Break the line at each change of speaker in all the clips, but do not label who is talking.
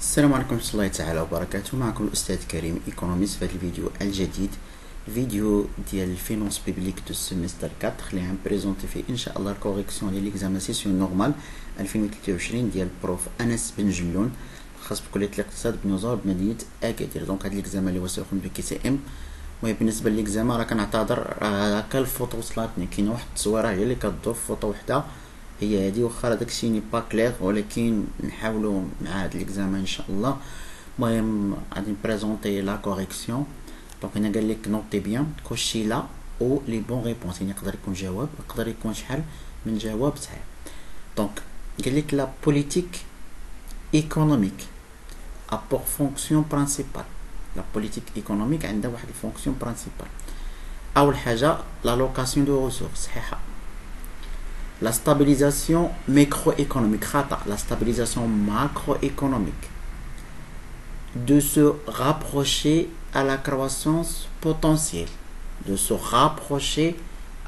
السلام عليكم ورحمة الله تعالى وبركاته. معكم الأستاذ كريم إيكونوميست في هذا الفيديو الجديد، فيديو ديال الفينونس بيبليك دو سيمستر 4 اللي غنبريزونتي فيه إن شاء الله الكوريكسيون ديال ليكزامان سيسيون نورمال 2023 ديال بروف أنس بن جلون خاص بكلية الاقتصاد بنزار بمدينة أكادير. دونك هاد ليكزامان اللي هو سيكون بو كي سي ام. المهم بالنسبة لليكزامان راه كنعتذر، هكا الفوطو وصلاتني، كاينة واحد التصويرة هي اللي كتدور في فوطو وحدة هي هادي، واخا داكشي ني با كلير ولكن نحاولوا مع هاد ليكزامان ان شاء الله. المهم غادي نبريزونطي لا كوريكسيون. دونك هنا قال لك نوتي بيان كوشي لا او لي بون ريبونس، يعني يقدر يكون جواب يقدر يكون شحال من جواب صحيح. دونك قال لك لا بوليتيك ايكونوميك ا بور فونكسيون برينسيبال. لا بوليتيك ايكونوميك عندها واحد الفونكسيون برينسيبال. اول حاجه لا لوكاسيون دو ريسورس صحيحه. La stabilisation macroéconomique, la stabilisation macroéconomique, de se rapprocher à la croissance potentielle, de se rapprocher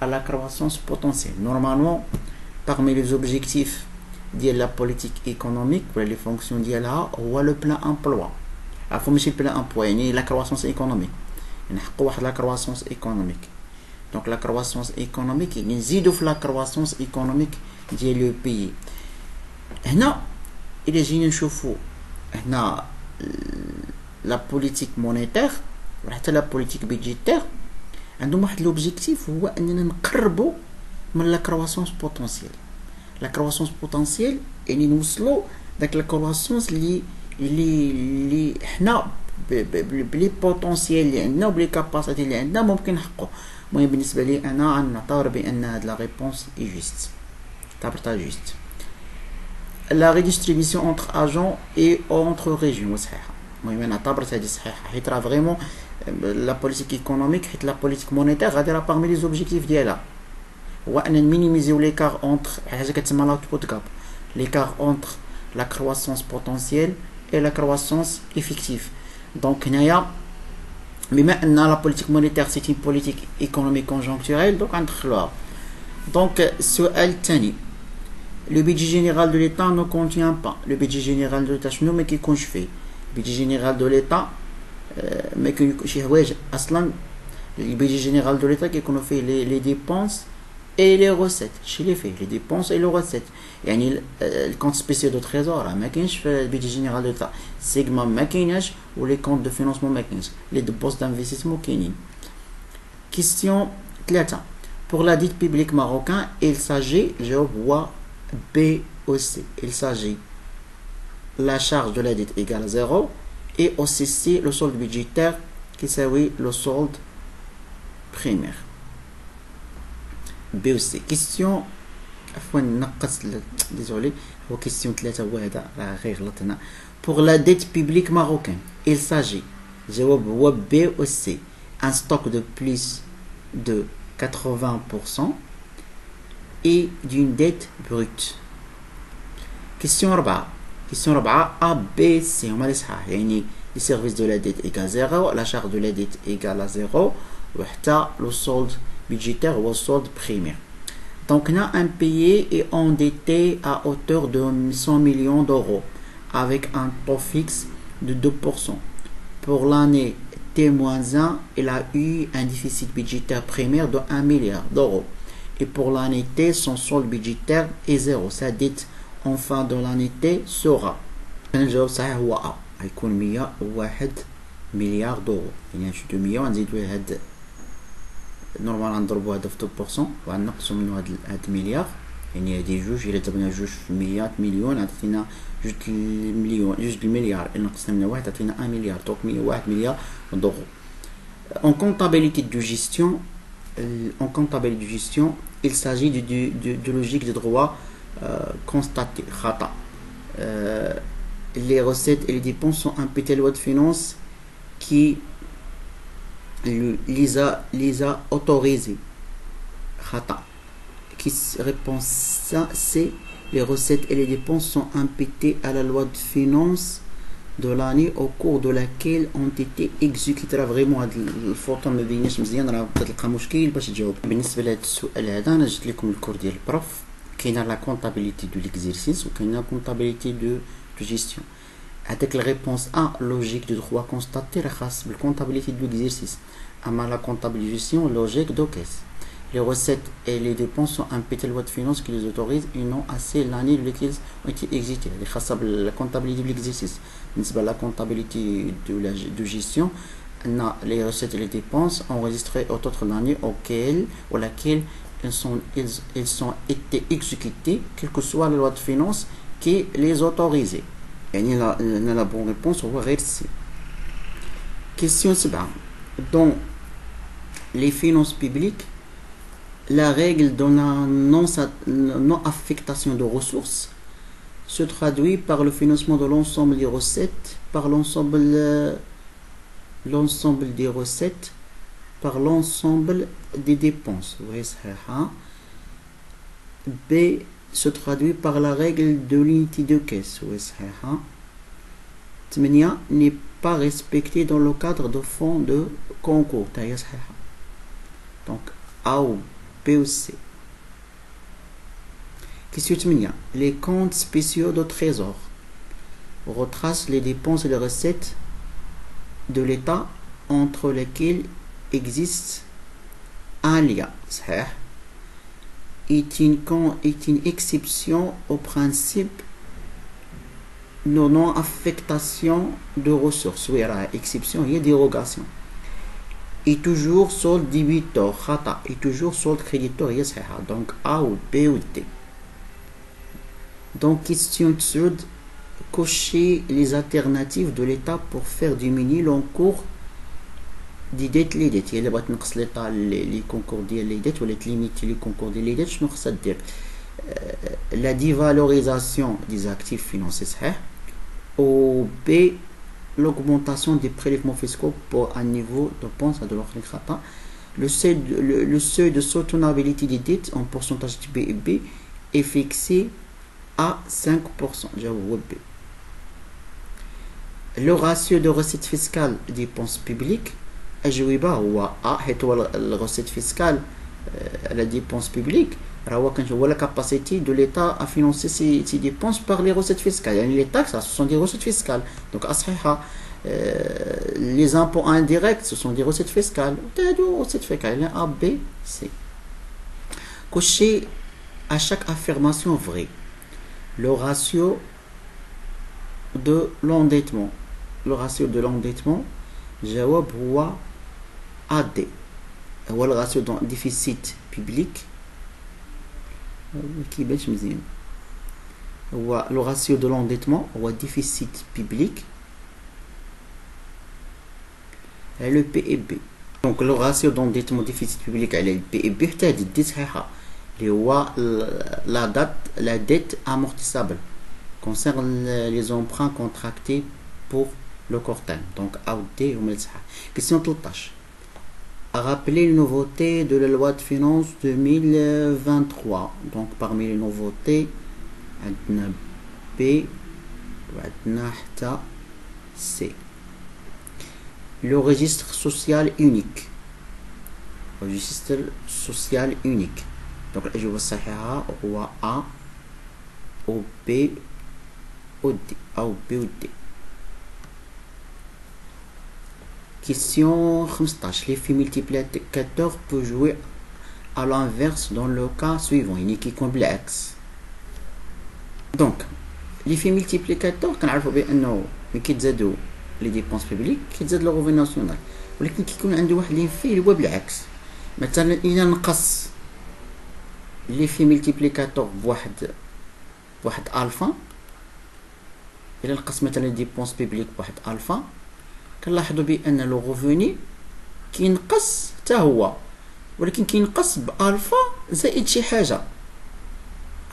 à la croissance potentielle. Normalement, parmi les objectifs de la politique économique, les fonctions d'ILA, on voit le plein emploi. Il faut le plein emploi, la croissance économique. Il y a la croissance économique. Donc la croissance économique, il y a la croissance économique du pays. Là, il y a la politique monétaire, la politique budgétaire. عندهم واحد l'objectif هو أننا نقربوا من la croissance potentielle. La croissance potentielle يعني نوصلوا داك la croissance اللي حنا بلي بوتونسيال اللي عندنا وبلي كاباسيتي اللي عندنا ممكن نحققوا. المهم بالنسبه لي انا غنعتبر بان هاد لا ريبونس اي جوست، تعتبرتها جوست. لا ريديستريبيسيون اونتر اجون اي اونتر ريجيون صحيحه. المهم انا اعتبرت هادي صحيحه حيت راه فريمون لا بوليتيك ايكونوميك حيت لا بوليتيك مونيتير غادي راه باغمي لي زوبجيكتيف ديالها هو ان نمينيميزيو ليكار اونتر حاجه كتسمى لاوتبوت كاب، ليكار اونتر لا كرواسونس بوتونسييل اي لا كرواسونس افيكتيف. دونك هنايا بما ان لا بوليتيك مونيتير سي اون بوليتيك ايكونوميك كونجونكتوريل دونك غندخلوها. دونك السؤال الثاني، لو بيدجي جينيرال دو ليتا نو كونتيان با. لو بيدجي جينيرال دو ليتا شنو ما كيكونش فيه؟ البيدجي جينيرال دو ليتا ما كاين شي حوايج اصلا. البيدجي جينيرال دو ليتا كيكونوا فيه لي ديبونس et les recettes. Chez les faits, les dépenses et les recettes. يعني le compte spécial de trésor ما كاينش في البيدجي جينيرال دو ليتا. سيغما ما كايناش و لي كونت دو فينانسمون ما كاينش. لي ديبوز دانفستيسمون كاينين. كيستيون 3. Pour la dette publique marocain, il s'agit, je vois B aussi. Il s'agit la charge de la dette égale à 0 et aussi C le solde budgétaire qui s'appelle le solde primaire. B aussi. Question عفوا نقص désolé هو question 3 هو هذا راه غير غلطنا. Pour la dette publique marocaine, il s'agit جواب هو B aussi un stock de plus de 80% et d'une dette brute. Question 4. Question 4 A B C هما اللي صحاح، يعني les services de la dette égale 0, la charge de la dette égale à 0 وحتى le solde budgétaire ou solde primaire. Donc, on a un pays est endetté à hauteur de 100 millions d'euros avec un taux fixe de 2%. Pour l'année T-1, il a eu un déficit budgétaire primaire de 1 milliard d'euros. Et pour l'année T, son solde budgétaire est 0. Sa dette en fin de l'année T sera. الجواب صحيح هو A. هيكون 101 مليار دورو. يعني نشدو 100 ونزيدو هاد نورمال غنضربو هذا في 2% وغنقصو منو هاد المليار، يعني هادي جوج إلا ضربنا جوج في 100 مليون عطينا جوج المليون جوج المليار، إلا نقصنا منها واحد عطينا 1 مليار، دونك 101 مليار دورو. En comptabilité de gestion, il s'agit de logique de droit constaté. خطأ. Les recettes et les dépenses sont imputées à la loi de finances qui les a autorisés. Khata. Qui répond ça, c'est les recettes et les dépenses sont imputées à la loi de finances de l'année au cours de laquelle ont été exécutées. Vraiment هاد الفوطو ما بيناش مزيان، راه تلقى مشكل باش تجاوب. بالنسبه لهاد السؤال هذا انا جبت لكم الكور ديال البروف. كاينه لا كونطابيليتي دو ليكزيرسيس وكاينه كونطابيليتي دو جيستيون. Avec la réponse A, logique de droit constaté, la comptabilité de l'exercice. À la comptabilisation logique de caisse. Les recettes et les dépenses sont impétées loi de finances qui les autorisent et non assez l'année de laquelle ont été exécutées. La comptabilité de l'exercice. La comptabilité de gestion, les recettes et les dépenses enregistrées au titre de l'année ou laquelle elles ont été exécutées, quelle que soit la loi de finances qui les autorise. Et la bonne réponse au C. Question 7. Dans les finances publiques, la règle de la non-affectation de ressources se traduit par le financement de l'ensemble des recettes, par l'ensemble des recettes, par l'ensemble des dépenses. B se traduit par la règle de l'unité de caisse. 8 n'est pas respecté dans le cadre de fonds de concours. Donc A ou B ou C. Question 8. Les comptes spéciaux de trésor retracent les dépenses et les recettes de l'État entre lesquelles existe un lien. Est une exception au principe de non-affectation de ressources. Oui, la exception, il y a dérogation. Et toujours solde débiteur, et toujours solde créditeur, donc A ou B ou D. Donc, question sud, cocher les alternatives de l'État pour faire diminuer l'encours des dettes. Les dettes, il y a l'État, les concours des dettes, ou les limites, les concours des dettes, je ne dire la dévalorisation des actifs financiers, ou B, l'augmentation des prélèvements fiscaux pour un niveau de dépense de l'ordre. Le seuil de soutenabilité des dettes en pourcentage de PIB est fixé à 5%. Le ratio de recettes fiscales et dépenses publiques est A, la recette fiscale, la dépense publique, la capacité de l'État à financer ses dépenses par les recettes fiscales. Les taxes, ce sont des recettes fiscales. Donc, les impôts indirects, ce sont des recettes fiscales. A, B, C. Cocher à chaque affirmation vraie le ratio de l'endettement. Le ratio de l'endettement, جواب هو AD. هو le ratio de déficit public. Le ratio de l'endettement ou déficit public et le PIB. Donc le ratio d'endettement déficit public et le PIB la dette amortissable concerne les emprunts contractés pour le court terme. Donc A ou D. Question 13. Rappeler les nouveautés de la loi de finances 2023. Donc parmi les nouveautés, B, C. Le registre social unique. Registre social unique. Donc الإجابة الصحيحة هو A ou B ou D. A ou B ou D. Question 15. L'effet multiplicateur peut jouer à l'inverse dans le cas suivant. Il qui compte بالعكس. Donc l'effet multiplicateur كنعرفوا بأنه ملي كيتزادوا les dépenses publiques كيتزاد le revenu national. ولكن كيكون عنده واحد l'effet هو بالعكس. مثلا إلا نقص l'effet multiplicateur بواحد ألفا، إلا نقص مثلا dépenses publiques بواحد ألفا، كنلاحظوا بأن لو غوفوني كينقص حتى هو، ولكن كينقص بألفا زائد شي حاجة.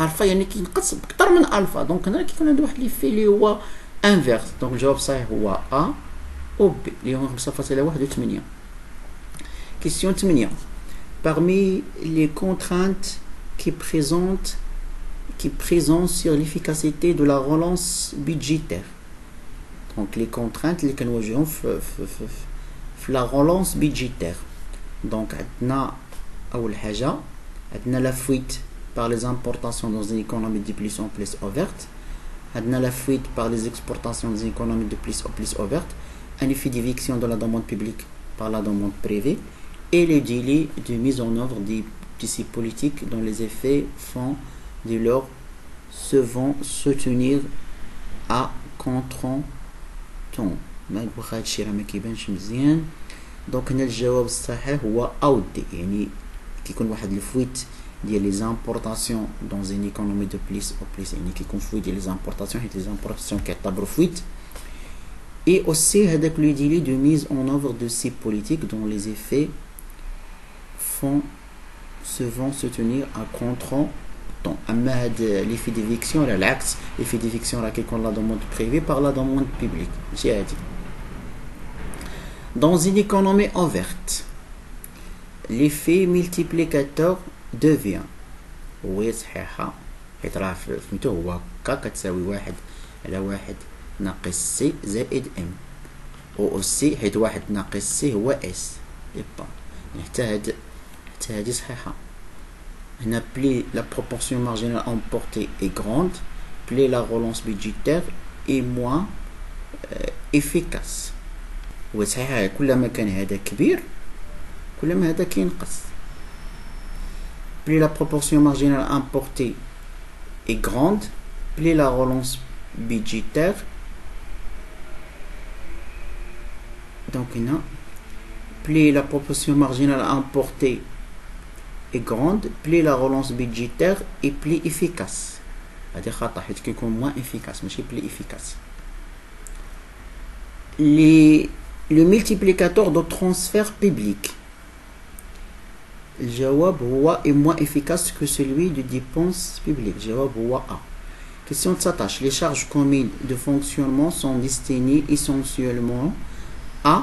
ألفا يعني كينقص بأكثر من ألفا، دونك هنا كيكون عنده واحد ليفي اللي هو انفيرس. دونك الجواب الصحيح هو A ou B اللي هو 5.81. Question 8. Parmi les contraintes qui présentent sur l'efficacité de la relance budgétaire. Donc les contraintes اللي كنواجههم في la relance budgétaire. Donc عندنا أول حاجة عندنا la fuite par les importations dans une économie de plus en plus ouverte. la fuite par les exportations des économies de plus en plus ouvertes, un effet d'éviction de la demande publique par la demande privée et les délais de mise en œuvre de ces politiques dont les effets font de leur se vont soutenir à contre-temps. ما واخا هادشي راه ما كيبانش مزيان. دونك هنا الجواب الصحيح هو اودي، يعني كيكون واحد الفويت ديال لي زامبورطاسيون دون زين ايكونومي دو بليس او بليس، يعني كيكون فويت ديال لي زامبورطاسيون حيت لي زامبورطاسيون كيعتبروا فويت. Et aussi هذاك le délai de mise en œuvre de ces politiques dont les effets vont se tenir à contre-temps. أما هذا l'effet d'éviction على العكس، l'effet d'éviction راه كيكون la demande privée par la demande publique، ماشي هادي. Dans une économie ouverte, l'effet multiplicateur devient وهي صحيحة حيت راه فهمتو هو ك كتساوي واحد على واحد ناقص سي زائد ام، و سي حيت واحد ناقص سي هو اس اي با، حتى هادي صحيحة. هنا plus la proportion marginale emportée est grande, plus la relance budgétaire est moins efficace. وصحيحة كلما كان هذا كبير كلما هذا كينقص. Plus la proportion marginale emportée est grande, plus la relance budgétaire. Donc هنا plus la proportion marginale emportée est grande, plus la relance budgétaire est plus efficace. هذه خطأ حيت كيكون moins efficace ماشي plus efficace. Le multiplicateur de transfert public. الجواب هو est moins efficace que celui de dépenses publiques. الجواب هو A. Question 19. Les charges communes de fonctionnement sont destinées essentiellement à.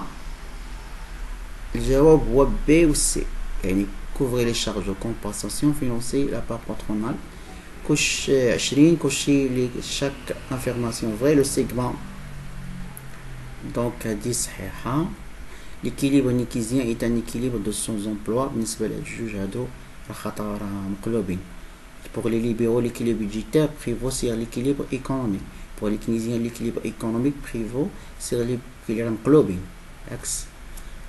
الجواب هو B ou C. يعني couvrir les charges de compensation financées la part patronale. Couche 20 coucher chaque affirmation vraie le segment. Donc هذه صحيحة. L'équilibre nikézien est un équilibre de sans emploi بالنسبة للجوج هادو خاطر راه مقلوبين. Pour les libéraux, l'équilibre budgétaire prévaut sur l'équilibre économique. Pour les keynésiens, l'équilibre économique prévaut sur l'équilibre مقلوبين.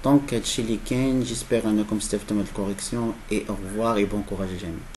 Donc هادشي اللي كاين. J'espère انكم استفدتوا من الكوريكسيون et au revoir et bon courage الجميع.